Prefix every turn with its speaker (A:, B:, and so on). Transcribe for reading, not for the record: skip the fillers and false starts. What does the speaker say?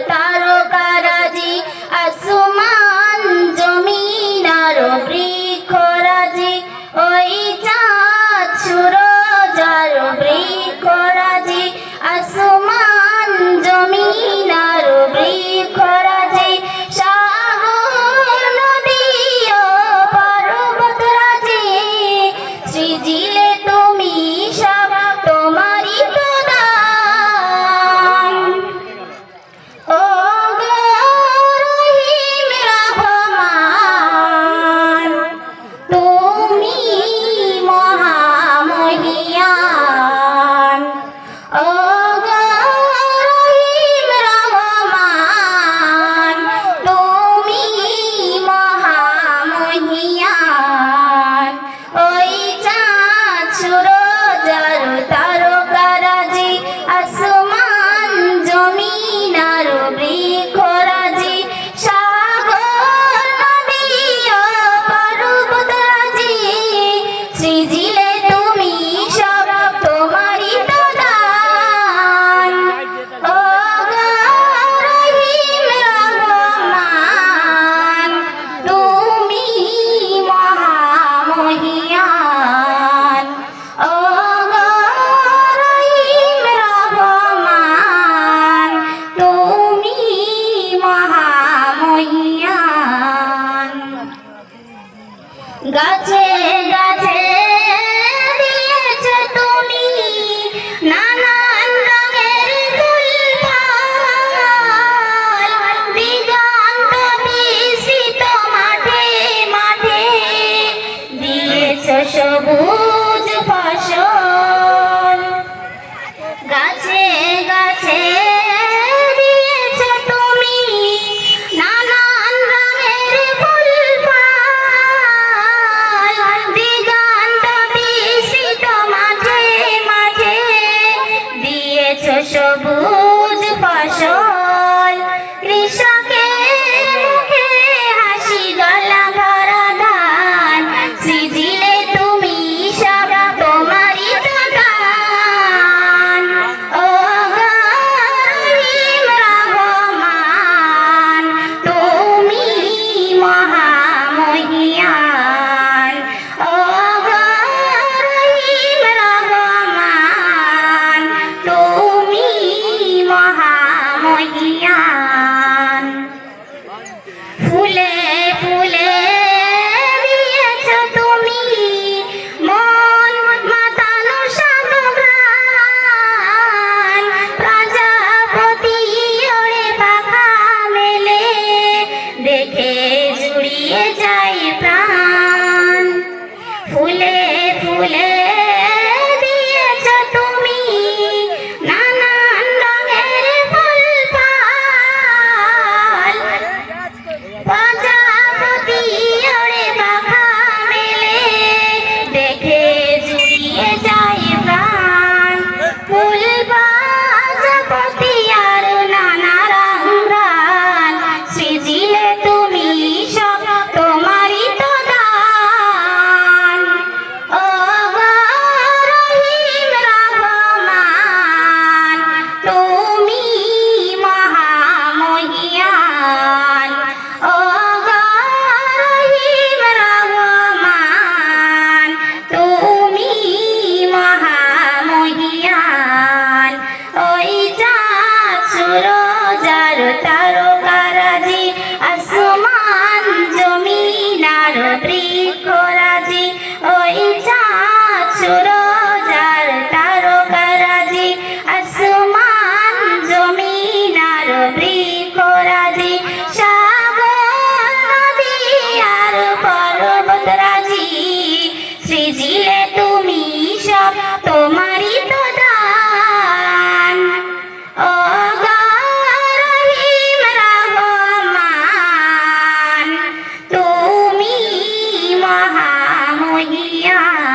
A: তারকারাজি আসমান জমিন আর বৃক্ষরাজি ওই চাঁদ সূরজ আর বৃক্ষরাজি আসমান জমিন আর বৃক্ষরাজি সাগর নদী ও পর্বতরাজি সৃজিলে তুমি সব তোমারই তো দান। ও গো রহিম রহমান তুমি মহামহিয়ান। ও গো রহিম রহমান তুমি মহামহিয়ান। ওই চাঁদ সূরজ আর তারকারাজি আসমান জমিন আর বৃক্ষরাজি সাগর নদী ও পর্বতরাজি সৃজিলে তুমি সব তোমারই তো দান। ও গো রহিম রহমান তুমি মহামহিয়ান। ও গো রহিম রহমান তুমি মহামহিয়ান। গাছে গাছে দিয়েছ তুমি নানান রঙের ফুল ফল, দিগন্ত বিস্তৃত মাঠে মাঠে দিয়েছ সবুজ ফসল। গাছে গাছে দিয়েছ তুমি নানান রঙের ফুল ফল, দিগন্ত বিস্তৃত মাঠে মাঠে দিয়েছ সবুজ ফসল। কৃষকের মুখে হাসি গলা ভরা ধান সৃজিলে তুমি সব তোমারই তো দান। ও গো রহিম রহমান তুমি মহামহিয়ান। ও গো রহিম রহমান তুমি মহামহিয়ান। ফুলে ফুলে দিয়েছ তুমি মন মাতানো সাধুঘ্রাণ, প্রজাপতি ওড়ে পাখা মেলে দেখে জুড়িয়ে যায় প্রাণ। ফুলে ফুলে দিয়েছ তুমি নানান রঙের ফুল ফল, প্রজাপতি ওড়ে পাখা মেলে দেখে জুড়িয়ে যায় প্রাণ। ফুল প্রজাপতি আর নানা রঙ সৃজিলে তুমি সব তোমারই তো দান। ও গো রহিম রহমান তুমি মহামহিয়ান। ও গো রহিম রহমান তুমি মহামহিয়ান। ওই চাঁদ সূরজ আর তারকারাজি আসমান জমিন আর বৃক্ষরাজি ওই চাঁদ সূরজ আর তারকারাজি আসমান জমিন আর বৃক্ষরাজি সাগর নদী আর পর্বতরাজি সৃজিলে তুমি সব তোমারই তো দান। ও গো রহিম রহমান তুমি মহামহিয়ান।